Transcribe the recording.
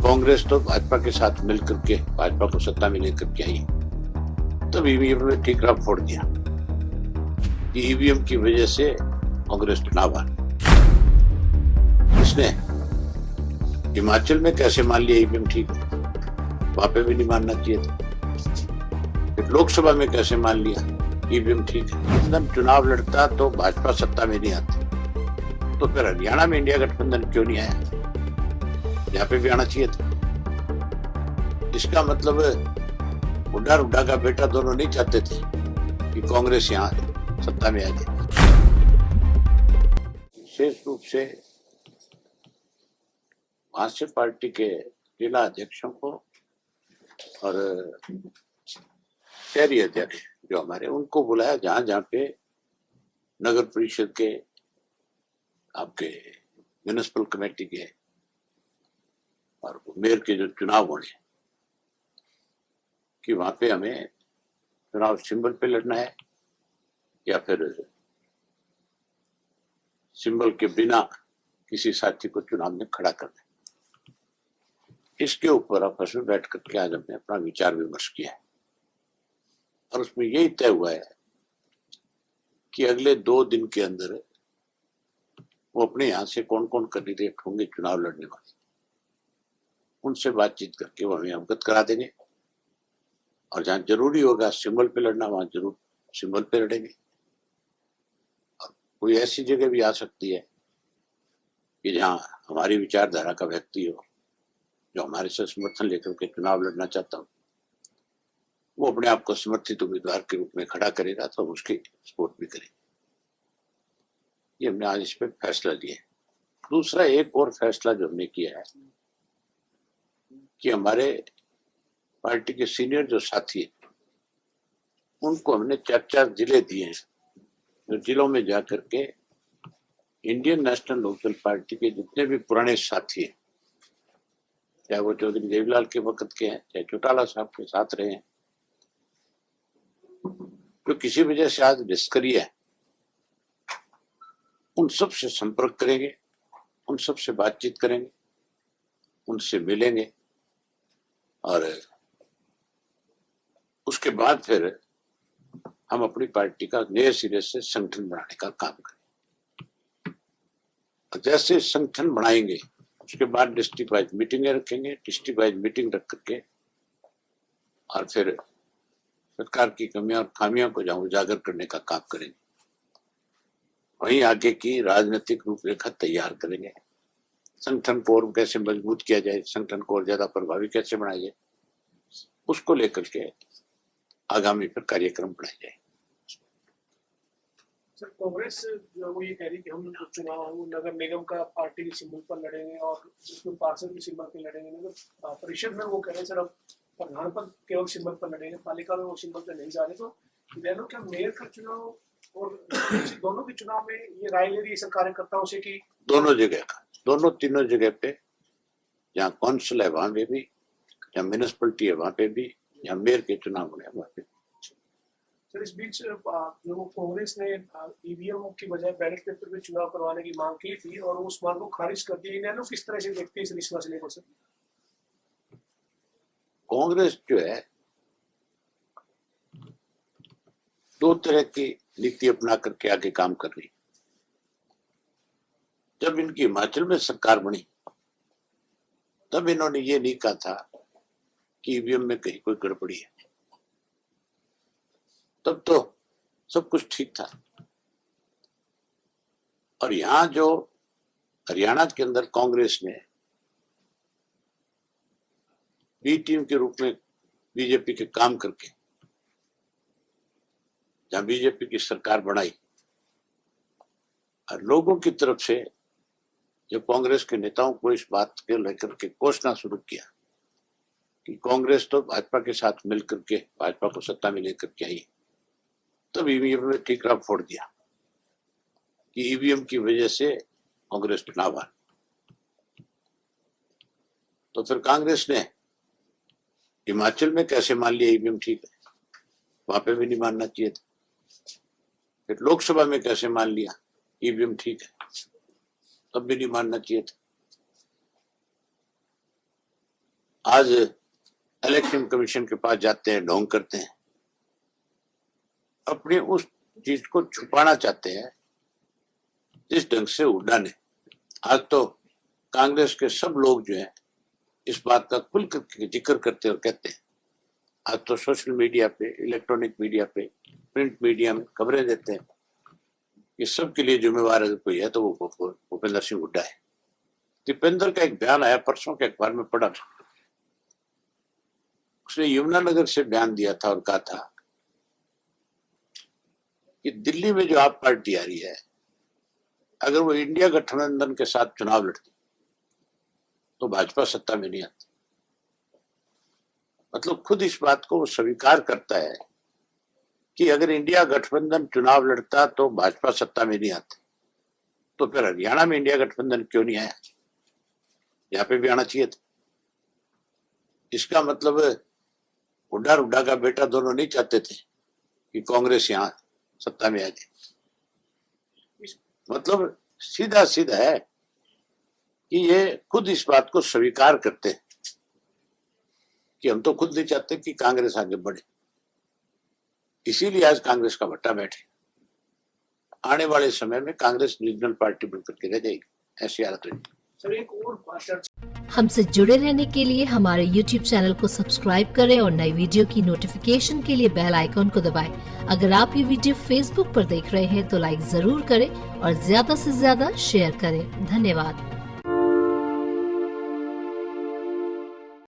कांग्रेस तो भाजपा के साथ मिलकर के भाजपा को सत्ता में लेकर के आई, तब ईवीएम ने ठीकरा फोड़ दिया कि ईवीएम की वजह से कांग्रेस चुनाव हारी। इसने हिमाचल में कैसे मान लिया ईवीएम ठीक है, वहां पे भी नहीं मानना चाहिए था। फिर लोकसभा में कैसे मान लिया ईवीएम ठीक है। गठबंधन चुनाव लड़ता तो भाजपा सत्ता में नहीं आती, तो फिर हरियाणा में इंडिया गठबंधन क्यों नहीं आया? यहाँ पे भी आना चाहिए था। इसका मतलब हुड्डा हुड्डा का बेटा दोनों नहीं चाहते थे कि कांग्रेस यहाँ सत्ता में आ जाए। विशेष रूप से महाराष्ट्र पार्टी के जिला अध्यक्षों को और शहरी अध्यक्ष जो हमारे, उनको बुलाया जहां जहां पे नगर परिषद के, आपके म्युनिसिपल कमेटी के और मेयर के जो चुनाव होने, कि वहां पे हमें चुनाव सिंबल पे लड़ना है या फिर सिंबल के बिना किसी साथी को चुनाव में खड़ा करना है। इसके ऊपर आपस में बैठ करके आज हमने अपना विचार विमर्श किया है और उसमें यही तय हुआ है कि अगले 2 दिन के अंदर वो अपने यहाँ से कौन कौन कैंडिडेट होंगे चुनाव लड़ने वाले, उनसे बातचीत करके वो हमें अवगत करा देंगे और जहाँ जरूरी होगा सिंबल पे लड़ना, वहां जरूर सिंबल पे लड़ेंगे। और कोई ऐसी जगह भी आ सकती है कि जहाँ हमारी विचारधारा का व्यक्ति हो जो हमारे से समर्थन लेकर के चुनाव लड़ना चाहता हो, वो अपने आप को समर्थित उम्मीदवार के रूप में खड़ा करेगा तो हम उसकी सपोर्ट भी करेंगे। ये हमने आज इस पर फैसला लिया है। दूसरा एक और फैसला जो हमने किया है कि हमारे पार्टी के सीनियर जो साथी हैं उनको हमने 4-4 जिले दिए हैं, जो जिलों में जाकर के इंडियन नेशनल लोकदल पार्टी के जितने भी पुराने साथी हैं, चाहे वो चौधरी देवीलाल के वक्त के हैं, चाहे चौटाला साहब के साथ रहे हैं, जो किसी वजह से आज निष्क्रिय है, उन सब से संपर्क करेंगे, उन सब से बातचीत करेंगे, उनसे मिलेंगे और उसके बाद फिर हम अपनी पार्टी का नए सिरे से संगठन बनाने का काम करेंगे। और जैसे संगठन बनाएंगे उसके बाद डिस्ट्रिक्ट वाइज मीटिंगें रखेंगे, डिस्ट्रिक्ट वाइज मीटिंग रख करके और फिर सरकार की कमियां और खामियों को जहां उजागर करने का काम करेंगे, वहीं आगे की राजनीतिक रूपरेखा तैयार करेंगे। संगठन को और कैसे मजबूत किया जाए, संगठन को और ज्यादा प्रभावी कैसे बनाया जाए, उसको लेकर के आगामी पर कार्यक्रम बनाए जाए। सर, कांग्रेस जो वो ये कह रही है कि हम चुनाव नगर निगम का पार्टी के सिंबल पर लड़ेंगे और उसमें पार्षद के सिंबल पर लड़ेंगे। नगर परिषद में वो कह रहे हैं सर अब प्रधान पर केवल सिंबल पर लड़ेंगे, पालिका में वो सिंबल पर नहीं जा रहे। तो दोनों क्या मेयर का चुनाव और दोनों के चुनाव में ये राय ले रही है सर कार्यकर्ताओं से कि दोनों जगह का, दोनों तीनों जगह पे, जहाँ काउंसिल है वहां पे भी, जहाँ म्यूनिसिपलिटी है वहां पे भी, जहाँ मेयर के चुनाव होने वहां पे। सर इस बीच जो कांग्रेस ने ईवीएम की बजाय बैलेट पेपर में चुनाव करवाने की मांग की थी और उस मांग को खारिज कर दिया। इन्हें किस तरह से देखते हैं इस मसले को सर? कांग्रेस जो है 2 तरह की नीति अपना करके आगे काम कर रही। जब इनकी हिमाचल में सरकार बनी तब इन्होंने ये नहीं कहा था कि ईवीएम में कहीं कोई गड़बड़ी है, तब तो सब कुछ ठीक था। और यहां जो हरियाणा के अंदर कांग्रेस ने बी टीम के रूप में बीजेपी के काम करके जहां बीजेपी की सरकार बनाई और लोगों की तरफ से जो कांग्रेस के नेताओं को इस बात के लेकर के कोसना शुरू किया कि कांग्रेस तो भाजपा के साथ मिलकर के भाजपा को सत्ता में लेकर के आई, तब ईवीएम ने ठीकरा फोड़ दिया कि ईवीएम की वजह से कांग्रेस चुनाव हारी। तो फिर कांग्रेस ने हिमाचल में कैसे मान लिया ईवीएम ठीक है, वहां पे भी नहीं मानना चाहिए था। फिर लोकसभा में कैसे मान लिया ईवीएम ठीक है, तब भी नहीं मानना चाहिए था। आज इलेक्शन कमीशन के पास जाते हैं, ढोंग करते हैं, अपनी उस चीज को छुपाना चाहते हैं जिस ढंग से हुड्डा ने। आज तो कांग्रेस के सब लोग जो हैं इस बात का खुल कर जिक्र करते और कहते हैं। आज तो सोशल मीडिया पे, इलेक्ट्रॉनिक मीडिया पे, प्रिंट मीडिया में खबरें देते हैं कि सबके लिए जिम्मेवार अगर कोई है तो वो भूपेंद्र सिंह हुड्डा है। दीपेंद्र का एक बयान आया परसों के अखबार में पढ़ा, उसने यमुनानगर से बयान दिया था और कहा था कि दिल्ली में जो आप पार्टी आ रही है, अगर वो इंडिया गठबंधन के साथ चुनाव लड़ती तो भाजपा सत्ता में नहीं आती। मतलब खुद इस बात को वो स्वीकार करता है कि अगर इंडिया गठबंधन चुनाव लड़ता तो भाजपा सत्ता में नहीं आती। तो फिर हरियाणा में इंडिया गठबंधन क्यों नहीं आया? यहाँ पे भी आना चाहिए था। इसका मतलब हुड्डा का बेटा दोनों नहीं चाहते थे कि कांग्रेस यहाँ सत्ता में आ जाए। मतलब सीधा सीधा है कि ये खुद इस बात को स्वीकार करते हैं कि हम तो खुद नहीं चाहते कि कांग्रेस आगे बढ़े, इसीलिए आज कांग्रेस का भट्टा बैठे। आने वाले समय में कांग्रेस रीजनल पार्टी बनकर के रह जाएगी, ऐसी हालत रहेगी। सर एक और बात, हमसे जुड़े रहने के लिए हमारे YouTube चैनल को सब्सक्राइब करें और नई वीडियो की नोटिफिकेशन के लिए बेल आइकॉन को दबाएं। अगर आप ये वीडियो Facebook पर देख रहे हैं तो लाइक जरूर करें और ज्यादा से ज्यादा शेयर करें। धन्यवाद।